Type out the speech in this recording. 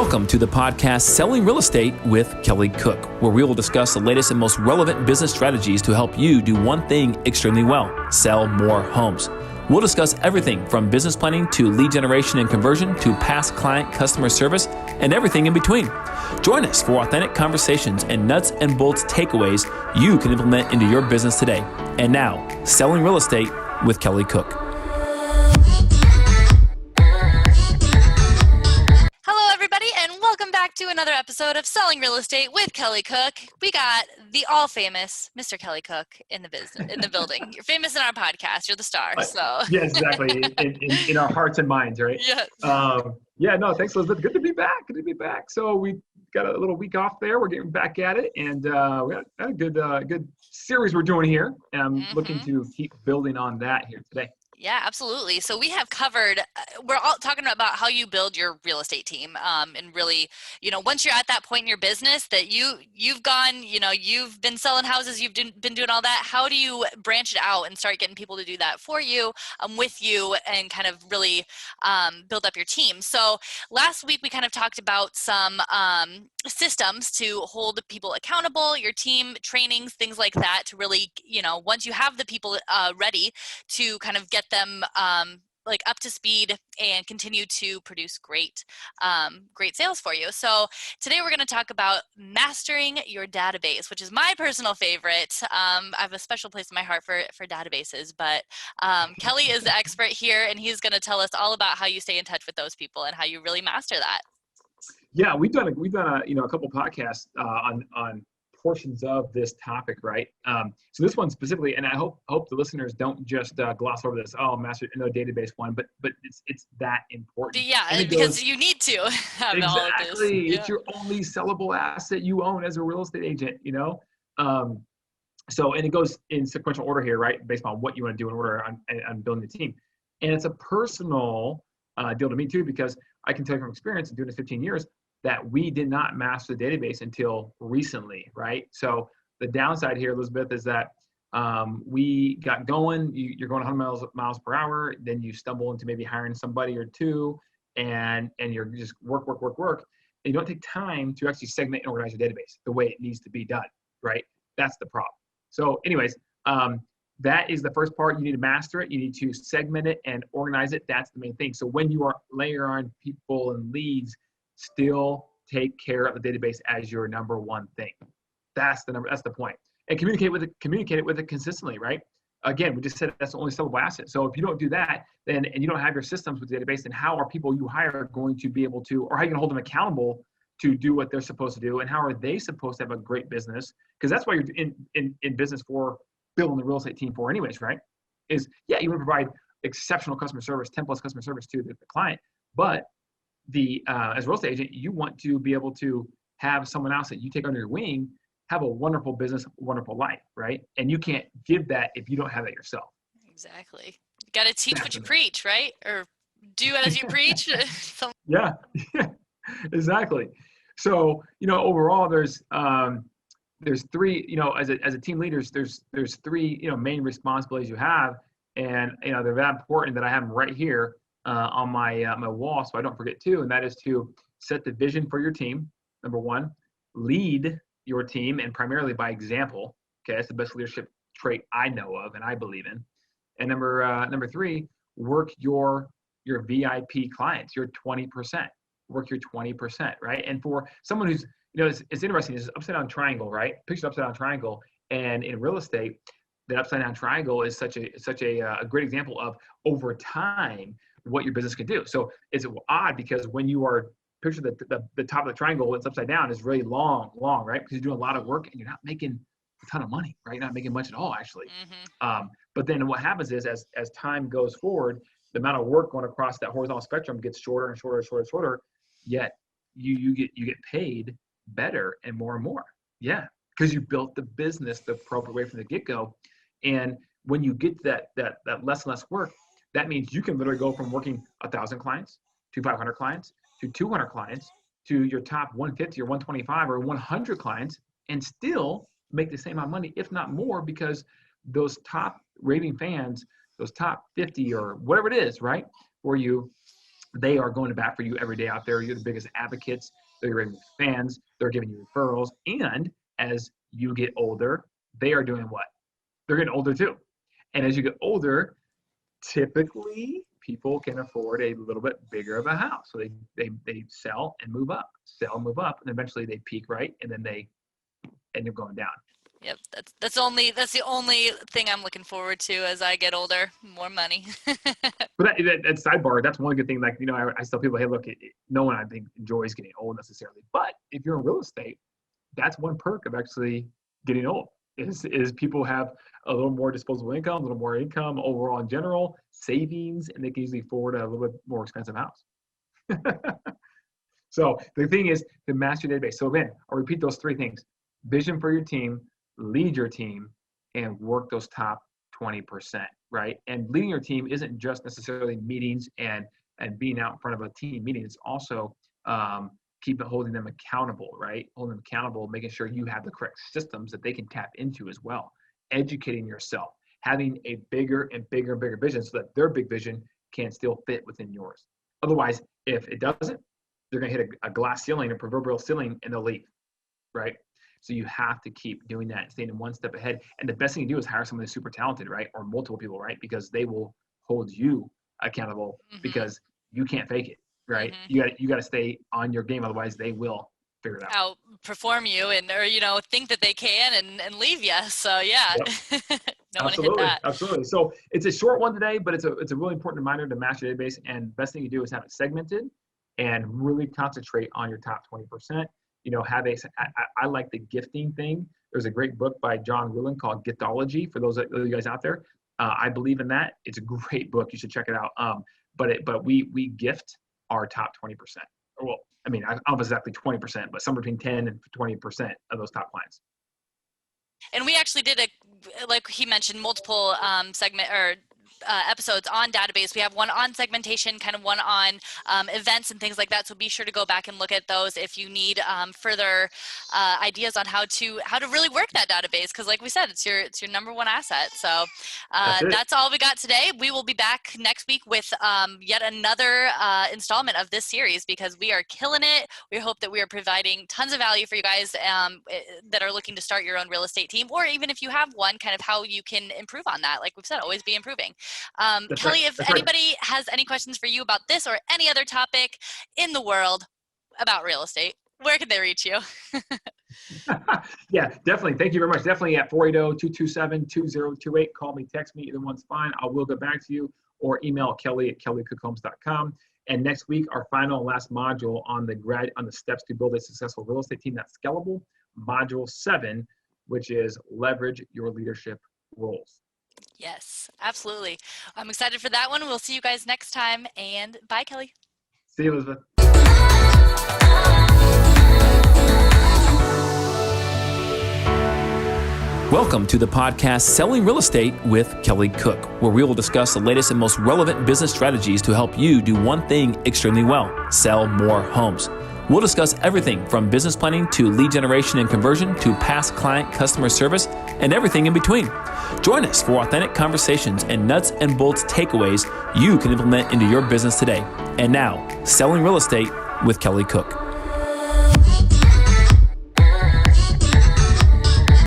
Welcome to the podcast Selling Real Estate with Kelly Cook, where we will discuss the latest and most relevant business strategies to help you do one thing extremely well: sell more homes. We'll discuss everything from business planning to lead generation and conversion to past client customer service and everything in between. Join us for authentic conversations and nuts and bolts takeaways you can implement into your business today. And now, Selling Real Estate with Kelly Cook. Welcome back to another episode of Selling Real Estate with Kelly Cook. We got the all-famous Mr. Kelly Cook in the building. You're famous in our podcast. You're the star. So yeah, exactly. In our hearts and minds, right? Yes. Thanks, Elizabeth. Good to be back. So we got a little week off there. We're getting back at it, and we got a good series we're doing here, and I'm looking to keep building on that here today. Yeah, absolutely. So we have covered, we're all talking about how you build your real estate team. And really, once you're at that point in your business that you've gone, you've been selling houses, you've been doing all that, how do you branch it out and start getting people to do that for you, with you, and kind of really build up your team? So last week we kind of talked about some systems to hold people accountable, your team, trainings, things like that, to really, once you have the people ready, to kind of get them up to speed and continue to produce great sales for you. So today we're going to talk about mastering your database, which is my personal favorite. I have a special place in my heart for databases, but Kelly is the expert here, and he's going to tell us all about how you stay in touch with those people and how you really master that. Yeah, we've done a couple podcasts on portions of this topic, right? So this one specifically, and I hope the listeners don't just gloss over this. Oh, master database one, but it's that important. Yeah, because you need to have exactly. all of this. Yeah. It's your only sellable asset you own as a real estate agent. So and it goes in sequential order here, right? Based on what you want to do in order on building the team, and it's a personal deal to me too, because I can tell you from experience, doing this 15 years, that we did not master the database until recently, right? So the downside here, Elizabeth, is that we got going, you're going 100 miles per hour, then you stumble into maybe hiring somebody or two, and you're just work. And you don't take time to actually segment and organize your database the way it needs to be done, right? That's the problem. So anyways, that is the first part. You need to master it. You need to segment it and organize it. That's the main thing. So when you are layering on people and leads, still take care of the database as your number one thing. That's the point. And communicate with it consistently, right? Again, we just said that's the only sellable asset. So if you don't do that, and you don't have your systems with the database, then how are people you hire going to be able to, or how are you gonna hold them accountable to do what they're supposed to do? And how are they supposed to have a great business? Because that's why you're in business for, building the real estate team for anyways, right? You want to provide exceptional customer service, 10+ customer service to the client, but as a real estate agent, you want to be able to have someone else that you take under your wing have a wonderful business, wonderful life, right? And you can't give that if you don't have that yourself. Exactly. You got to teach what you preach, right? Or do as you preach. Yeah, exactly. So, overall, there's three, as a team leader, there's three, main responsibilities you have. And, they're that important that I have them right here on my wall, so I don't forget to, and that is to set the vision for your team, number one, lead your team, and primarily by example. Okay, that's the best leadership trait I know of and I believe in. And number three, work your VIP clients, your 20%. Work your 20%, right? And for someone who's, it's interesting, it's upside down triangle, right? Picture upside down triangle, and in real estate, that upside down triangle is such a great example of, over time, what your business can do. So it's odd because when you are, picture the top of the triangle, it's upside down, is really long, right? Because you're doing a lot of work and you're not making a ton of money, right? You're not making much at all, actually. But then what happens is, as time goes forward, the amount of work going across that horizontal spectrum gets shorter and shorter, yet you get paid better and more. Yeah, because you built the business the appropriate way from the get-go. And when you get that less and less work, that means you can literally go from working 1,000 clients to 500 clients to 200 clients to your top 150 or 125 or 100 clients, and still make the same amount of money, if not more, because those top raving fans, those top 50 or whatever it is, right, for you, They are going to bat for you every day out there. You're the biggest advocates. They're your fans. They're giving you referrals. And as you get older, they are doing what? They're getting older too. And as you get older, typically people can afford a little bit bigger of a house. So they sell and move up, and eventually they peak, right? And then they end up going down. Yep, that's the only thing I'm looking forward to as I get older. More money. But that sidebar, that's one good thing. Like, I tell people, hey, look, no one I think enjoys getting old necessarily. But if you're in real estate, that's one perk of actually getting old. Is people have a little more disposable income, a little more income overall in general, savings, and they can easily afford a little bit more expensive house. So the thing is to master your database. So again, I'll repeat those three things: vision for your team, lead your team, and work those top 20%, right? And leading your team isn't just necessarily meetings and being out in front of a team meeting. It's also holding them accountable, right? Holding them accountable, making sure you have the correct systems that they can tap into as well. Educating yourself, having a bigger and bigger and bigger vision so that their big vision can still fit within yours. Otherwise, if it doesn't, they're going to hit a glass ceiling, a proverbial ceiling, and they'll leave, right? So you have to keep doing that, staying one step ahead. And the best thing to do is hire someone who's super talented, right? Or multiple people, right? Because they will hold you accountable because you can't fake it, right? You got to stay on your game. Otherwise they will figure it out. Outperform you or think that they can and leave you. So yeah, yep. No one hit that. Absolutely. So it's a short one today, but it's a really important reminder to master your database. And best thing you do is have it segmented and really concentrate on your top 20%. I like the gifting thing. There's a great book by John Whelan called Giftology for those of you guys out there. I believe in that. It's a great book. You should check it out. But we gift our top 20%. Well, I mean, I don't know exactly 20%, but somewhere between 10 and 20% of those top clients. And we actually did like he mentioned, multiple episodes on database. We have one on segmentation, kind of one on events and things like that. So be sure to go back and look at those if you need further ideas on how to really work that database. Because like we said, it's your number one asset. So that's all we got today. We will be back next week with yet another installment of this series because we are killing it. We hope that we are providing tons of value for you guys that are looking to start your own real estate team, or even if you have one, kind of how you can improve on that. Like we've said, always be improving. Kelly, if anybody has any questions for you about this or any other topic in the world about real estate, where can they reach you? Yeah, definitely. Thank you very much. Definitely at 480-227-2028. Call me, text me. Either one's fine. I will get back to you, or email kelly@kellycookhomes.com. And next week, our final and last module on the steps to build a successful real estate team that's scalable, module 7, which is leverage your leadership roles. Yes, absolutely. I'm excited for that one. We'll see you guys next time, and bye, Kelly. See you, Elizabeth. Welcome to the podcast Selling Real Estate with Kelly Cook, where we will discuss the latest and most relevant business strategies to help you do one thing extremely well: sell more homes. We'll discuss everything from business planning to lead generation and conversion to past client customer service and everything in between. Join us for authentic conversations and nuts and bolts takeaways you can implement into your business today. And now, Selling Real Estate with Kelly Cook.